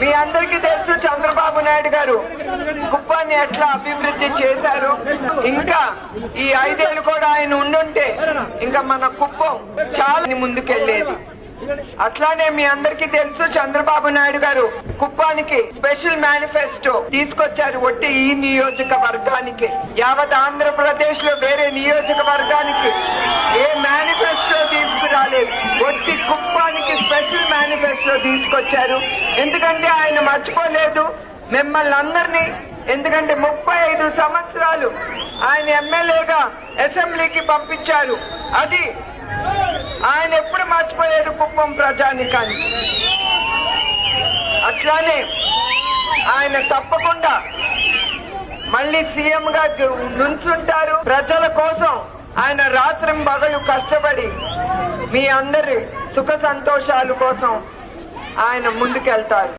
మీ అందరికీ తెలుసు చంద్రబాబు నాయుడు గారు కుప్పాన్ని ఎట్లా అభివృద్ధి చేశారు. ఇంకా ఈ 5 ఏళ్లు కూడా ఆయన ఉండుంటే ఇంకా మన కుప్పం చాలా ముందుకెళ్లేది. అట్లానే మీ అందరికీ తెలుసు చంద్రబాబు నాయుడు గారు కుప్పానికి స్పెషల్ మేనిఫెస్టో తీసుకొచ్చారు. ఒట్టి ఈ నియోజకవర్గానికి, యావత్ ఆంధ్రప్రదేశ్ లో వేరే నియోజకవర్గానికి ఏ మేనిఫెస్టో తీసుకురాలేదు. ఒట్టి కుప్పానికి స్పెషల్ మేనిఫెస్టో తీసుకొచ్చారు. ఎందుకంటే ఆయన మర్చిపోలేదు మిమ్మల్ని అందరినీ. ఎందుకంటే 35 సంవత్సరాలు ఆయన ఎమ్మెల్యేగా అసెంబ్లీకి పంపించారు. అది ఆయన ఎప్పుడు మర్చిపోలేదు కుప్పం ప్రజానికానికి. అట్లానే ఆయన తప్పకుండా మళ్ళీ సీఎం గా నుంచుంటారు. ప్రజల కోసం ఆయన రాత్రింబగలు కష్టపడి మీ అందరి సుఖ సంతోషాల కోసం ఆయన ముందుకెళ్తారు.